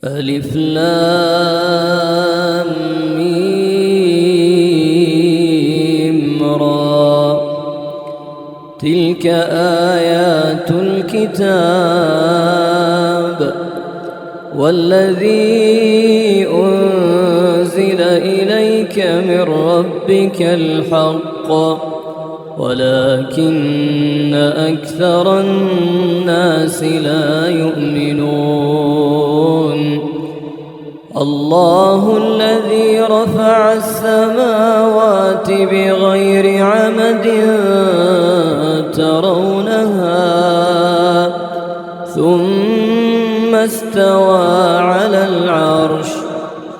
ألف لام ميم را. تلك آيات الكتاب والذي أنزل إليك من ربك الحق ولكن أكثر الناس لا يؤمنون. الله الذي رفع السماوات بغير عمد ترونها ثم استوى على العرش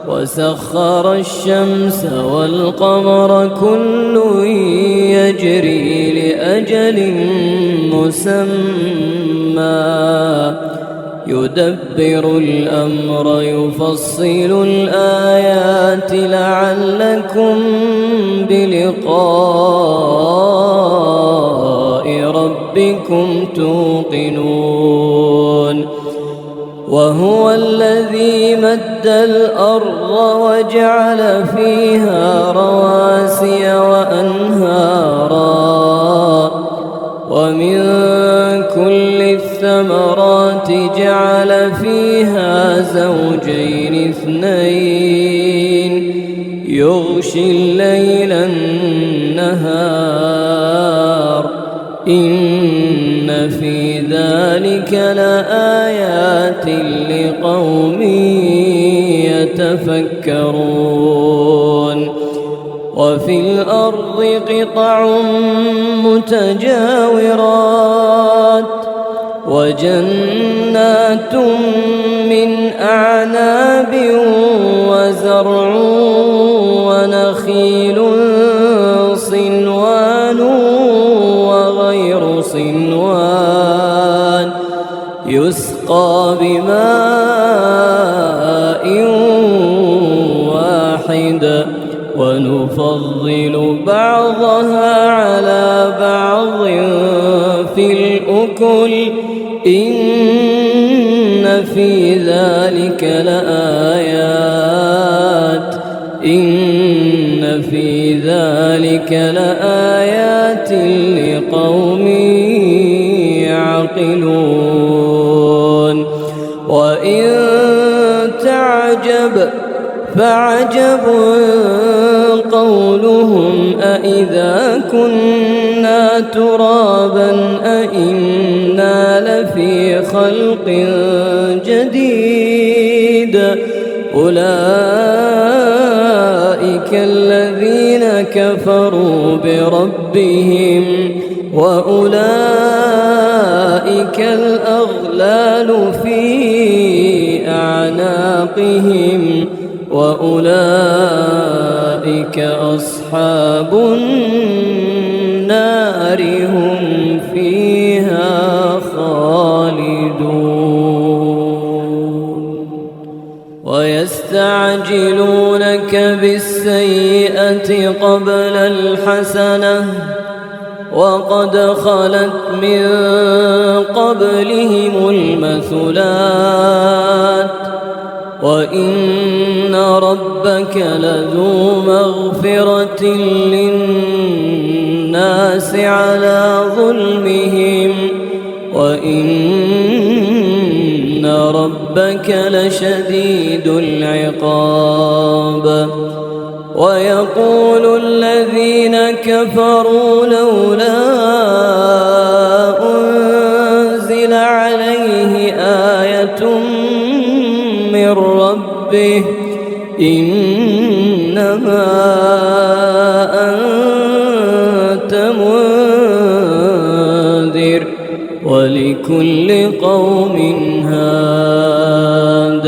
وسخر الشمس والقمر كل يجري لأجل مسمى يدبر الأمر يفصل الآيات لعلكم بلقاء ربكم توقنون. وهو الذي مد الأرض وجعل فيها رواسي وأنهارا ومن كل الثمرات جعل فيها زوجين اثنين يغشي الليل النهار إن في ذلك لآيات لقوم يتفكرون. وفي الأرض قطع متجاورات وجنات من أعناب وزرع ونخيل صنوان وغير صنوان يسقى بماء واحد ونفضل بعضها على بعض في الأكل إن في ذلك لآيات لقوم يعقلون. وإن تعجب فعجب قولهم أإذا كنا ترابا أإنا لفي خلق جديد أولئك الذين كفروا بربهم وأولئك الأغلال في أعناقهم وأولئك أصحاب النار هم فيها خالدون. ويستعجلونك بالسيئة قبل الحسنة وقد خلت من قبلهم المثلات وإن ربك لذو مغفرة للناس على ظلمهم وإن ربك لشديد العقاب. ويقول الذين كفروا لولا أنزل عليه آية من ربه إنما أنت منذر ولكل قوم هاد.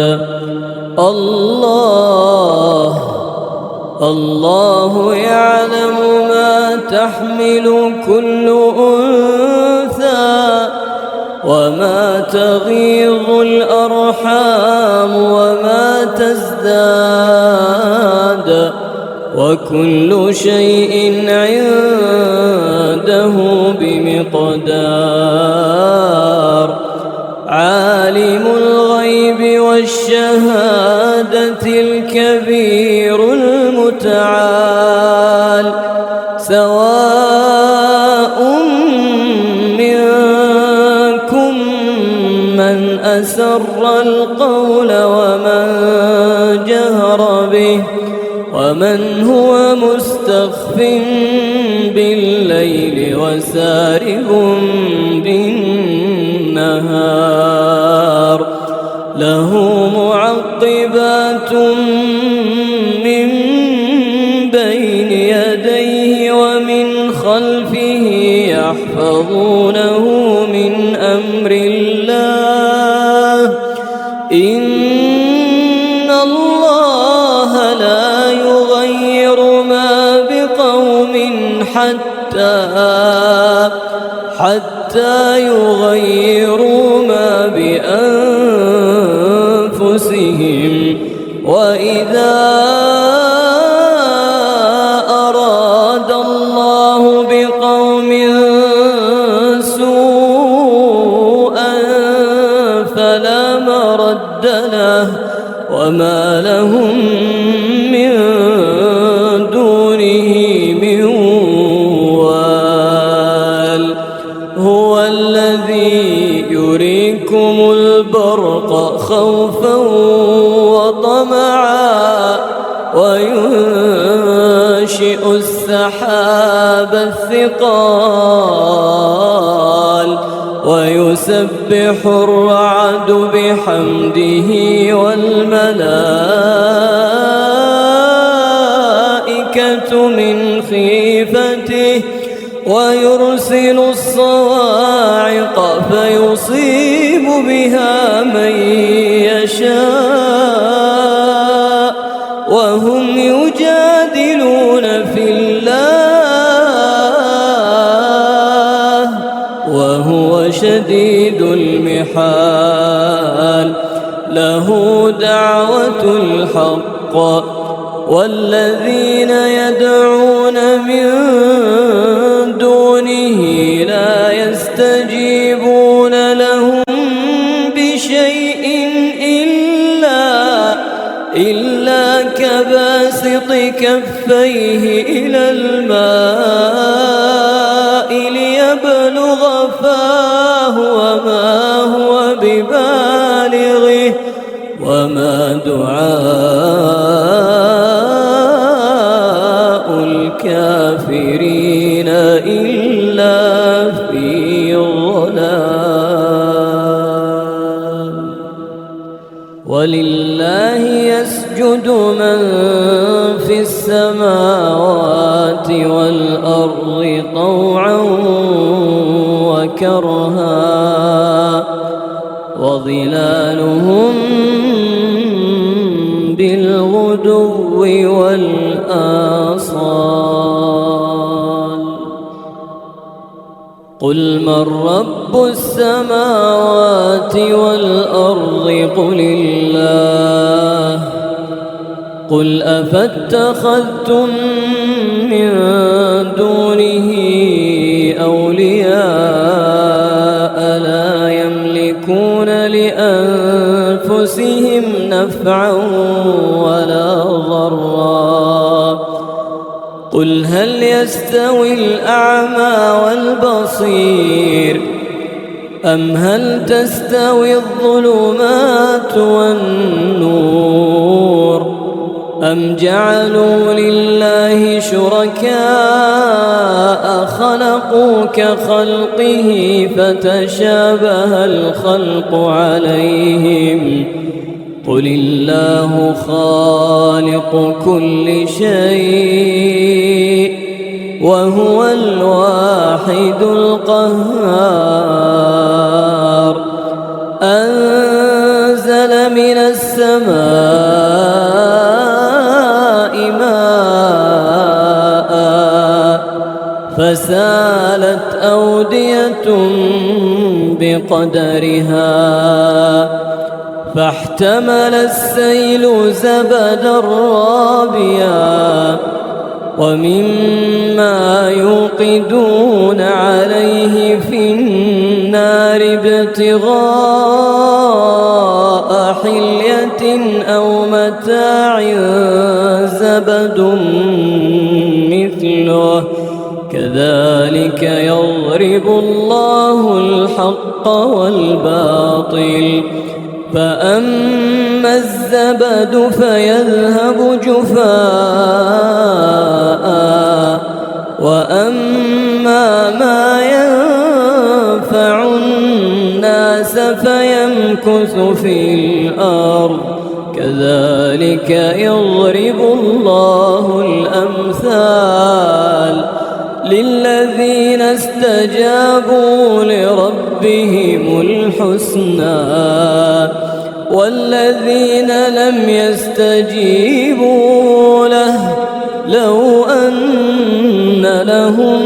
الله يعلم ما تحمل كل أنثى وما تغيض الأرحام وما تزداد وكل شيء عنده بمقدار. عالم الغيب الشهادة الكبير المتعال سواء منكم من أسر القول ومن جهر به ومن هو مستخف بالليل وسارب بالنهار له معقبات من بين يديه ومن خلفه يحفظونه من أمر الله إن الله لا يغير ما بقوم حتى يغيروا ما بأنفسهم وإذا أراد الله بقوم سوءا فلا مرد له وما لهم من دونه من وال هو الذي يريكم البرق خوفا وطمعا وينشئ السحاب الثقال ويسبح الرعد بحمده والملائكة من خيفته ويرسل الصواعق فيصيب بها من يشاء وهم يجادلون في الله وهو شديد المحال له دعوة الحق والذين يدعون من دونه لا يستجيبون لهم بشيء إلا كباسط كفيه إلى الماء ليبلغ فاه وما هو ببالغه وما دعاء الكافرين إلا في ضلال ولله يسجد من في السماوات والأرض طوعا وكرها وظلالهم بالغدو والآصال قل من رب السماوات والأرض قل الله قل أفاتخذتم من دونه أولياء لا يملكون لأنفسهم نفعا ولا ضرا قل هل يستوي الأعمى والبصير أم هل تستوي الظلمات والنور أم جعلوا لله شركاء خلقوا كخلقه فتشابه الخلق عليهم قل الله خالق كل شيء وهو الواحد القهار أنزل من السماء ماء فسالت أودية بقدرها فاحتمل السيل زبدا رابيا ومما يوقدون عليه في النار النار ابتغاء حلية أو متاع زبد مثله كذلك يضرب الله الحق والباطل فأما الزبد فيذهب جفاء وأما ما ينفع الناس فيمكث في الأرض كذلك يضرب الله الأمثال للذين استجابوا لربهم الحسنى والذين لم يستجيبوا له لو أن لهم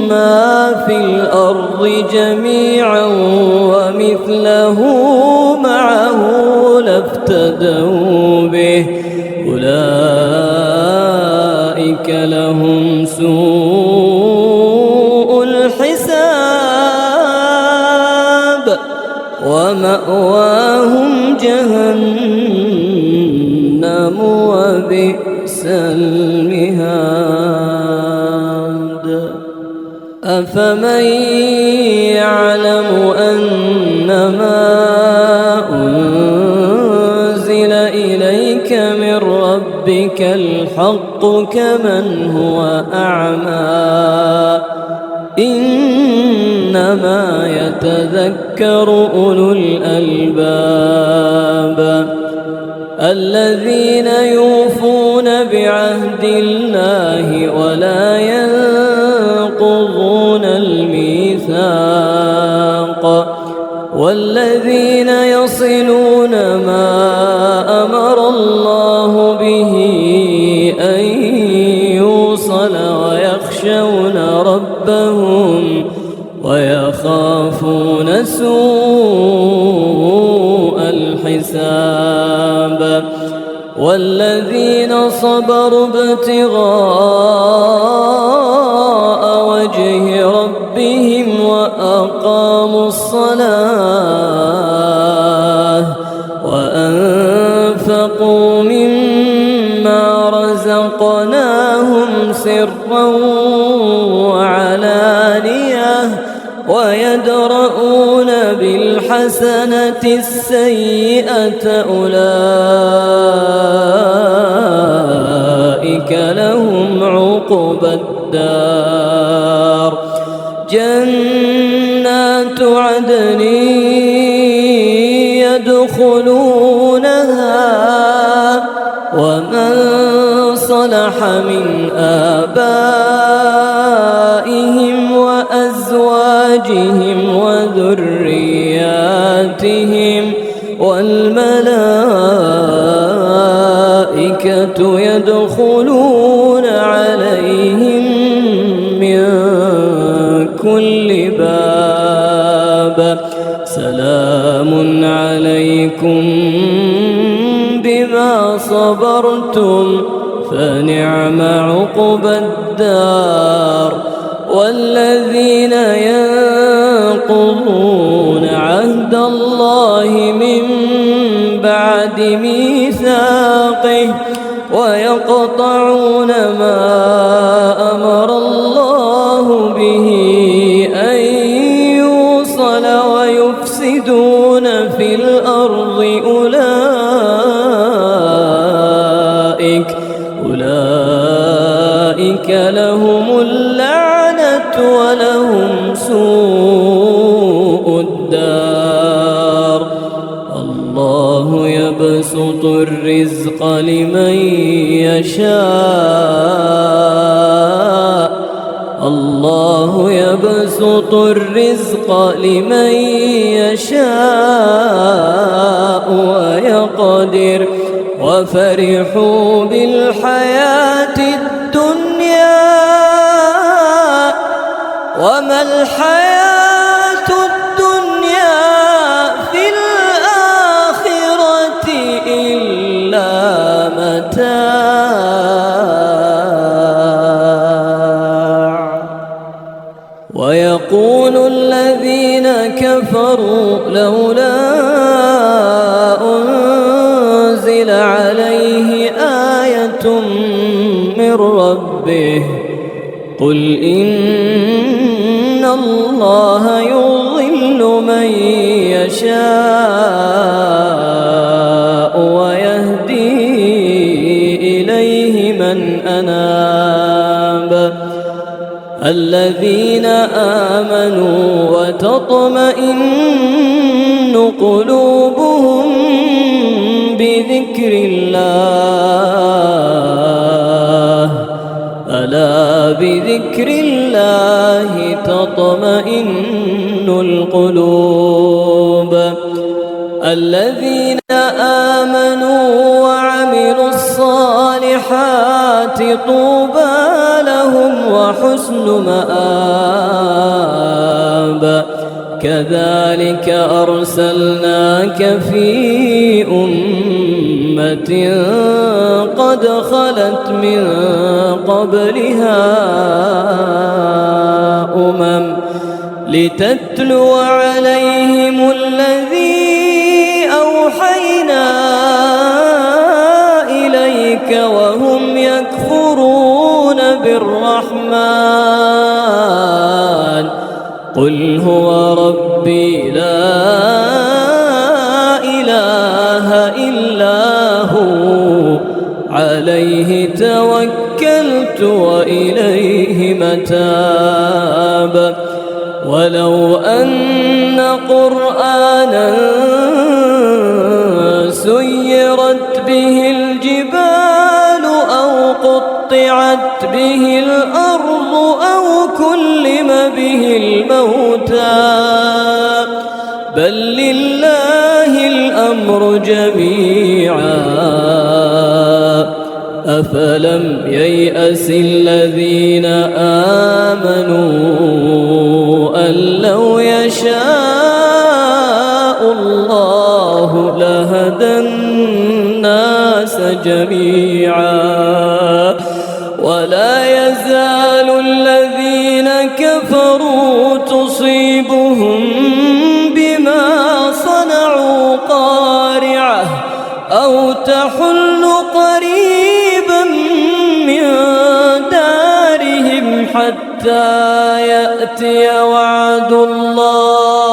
ما في الأرض جميعا ومثله معه لافتدوا به أولئك لهم سوء الحساب ومأواهم جهنم وبئس المهاد أفمن يعلم أنما أنزل إليك من ربك الحق كمن هو أعمى إنما يتذكر أولو الألباب الذين يوفون بعهد الله ولا ينقضون الميثاق والذين يصلون ما أمر الله به أن يوصل ويخشون ربهم ويخافون سوء الحساب والذين صبروا ابتغاء وجه ربهم وأقاموا الصلاة وأنفقوا مما رزقناهم سرا وعلانية ويدرؤون بالحسنة السيئة أولئك لهم عقبى الدار جنات عدن يدخلونها ومن صلح من آبائهم وأزواجهم وذرياتهم والملائكة يدخلون عليهم من كل باب سلام عليكم بما صبرتم فنعم عقبى الدار والذين ينقضون عهد الله من بعد ميثاقه ويقطعون ما أمر الله به أن يوصل ويفسدون في الأرض أولئك لهم اللعنة ولهم سوء الدار الله يبسط الرزق لمن يشاء الله يبسط الرزق لمن يشاء ويقدر وفرحوا بالحياة الدنيا وما الحياة الدنيا في الآخرة إلا متاع ويقول الذين عليه آية من ربه قل إن الله يضل من يشاء ويهدي إليه من أناب الذين آمنوا وتطمئن قلوبهم بذكر الله ألا بذكر الله تطمئن القلوب الذين آمنوا وعملوا الصالحات طوبى لهم وحسن مآب كذلك أرسلناك في أمة قد خلت من قبلها لتتلو عليهم الذي أوحينا إليك وهم يكفرون بالرحمن قل هو ربي لا إله إلا هو عليه توكلت وإليه متاب ولو أن قرآنا سيرت به الجبال أو قطعت به الأرض أو كلم به الموتى بل لله الأمر جميعا أفلم ييأس الذين آمنوا أن لو يشاء الله لهدى الناس جميعا ولا يزال الذين كفروا تصيبهم بما صنعوا قارعة أو تحل قريبا من دارهم حتى يأتي وعد الله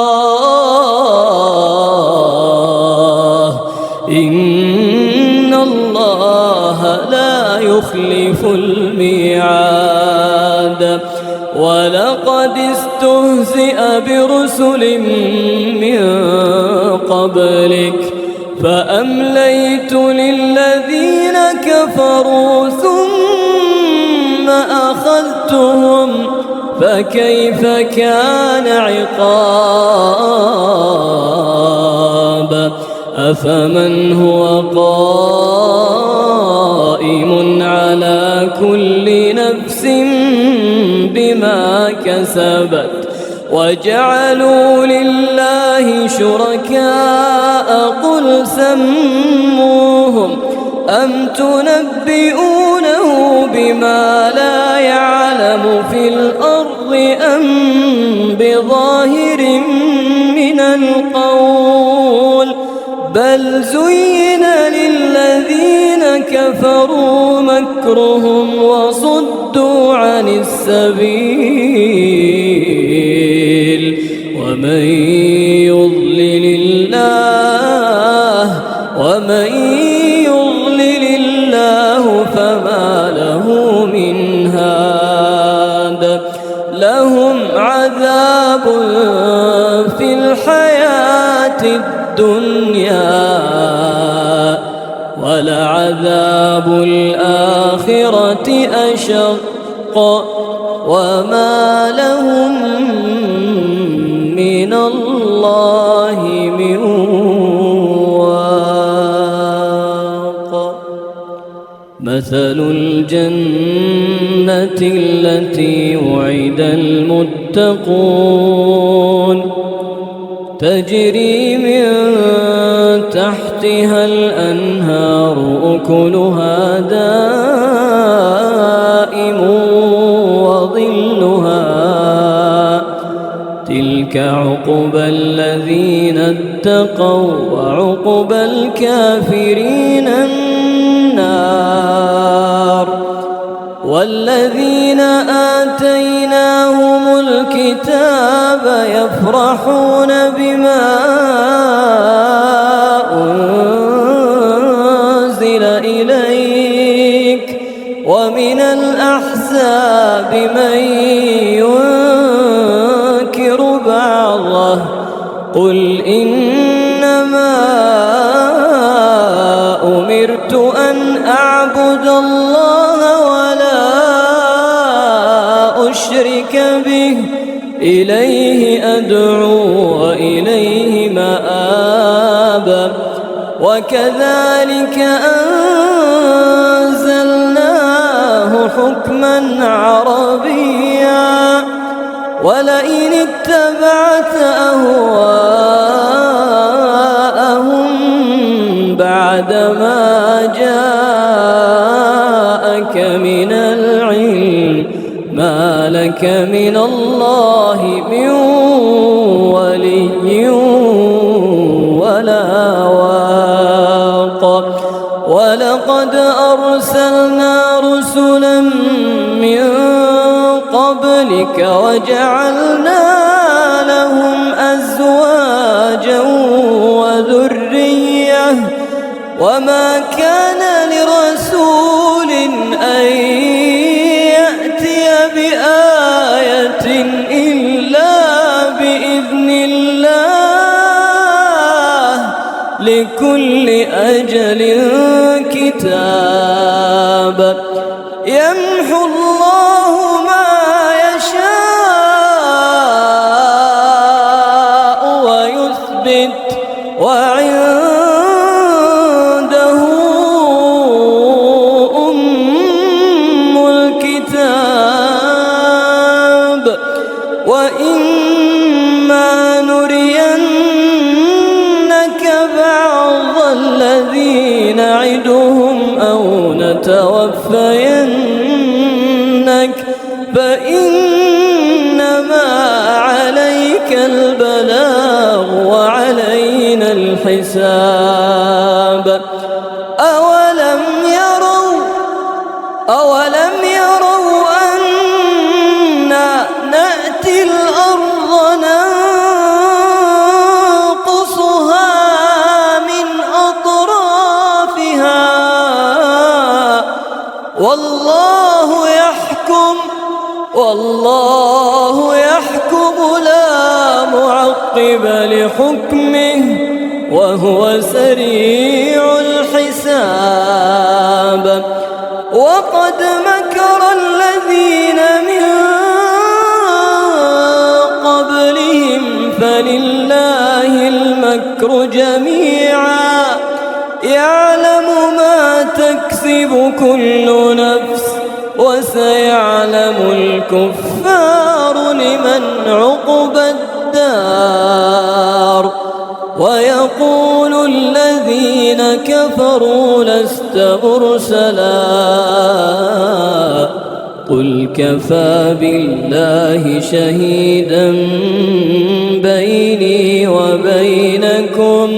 إن الله لا يخلف الميعاد ولقد استهزئ برسل من قبلك فأمليت للذين كفروا ثم أخذتهم فكيف كان عقاب أفمن هو قائم على كل نفس بما كسبت وجعلوا لله شركاء قل سموهم أم تنبئونه بما لا يعلم في الأرض أم بظاهر من القول بل زين للذين كفروا مكرهم وصدوا عن السبيل ومن يضلل الله فما له من هاد لهم عذاب في الحياة الدنيا ولعذاب الآخرة أشق وما لهم من الله من واق مثل الجنة التي وعد المتقون تجري من تحتها الأنهار أكلها دائم وظلها تلك عقبى الذين اتقوا وعقبى الكافرين والذين آتيناهم الكتاب يفرحون بما أنزل إليك ومن الأحزاب من ينكر بعضه قل إنما أمرت أن أعبد الله ولا أشرك به إليه أدعو وإليه مآب وكذلك أنزلناه حكما عربيا ولئن اتبعت أهواءهم بعدما جاءك من العلم ما لك من الله من ولي ولا واق ولقد أرسلنا رسلا من قبلك وجعلنا لهم أزواجا وذرية وما كان لرسول أن يأتي بآية إلا بإذن الله لكل أجل كتاب يمحو الله ما يشاء ويثبت وعنده أم الكتاب وإما نرينك بعض الذي نعدهم أو نتوفينك فإنما عليك البلاغ وعلينا الحساب أولم يروا أنا نأتي الأرض ننقصها من أطرافها والله يحكم لا معقب لحكمه وهو سريع الحساب وقد مكر الذين من قبلهم فلله المكر جميعا يعلم ما تكسب كل نفس وسيعلم الكفار لمن عقبى الدار ويقول الذين كفروا لست مرسلا قل كفى بالله شهيدا بيني وبينكم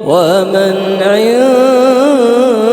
ومن عنده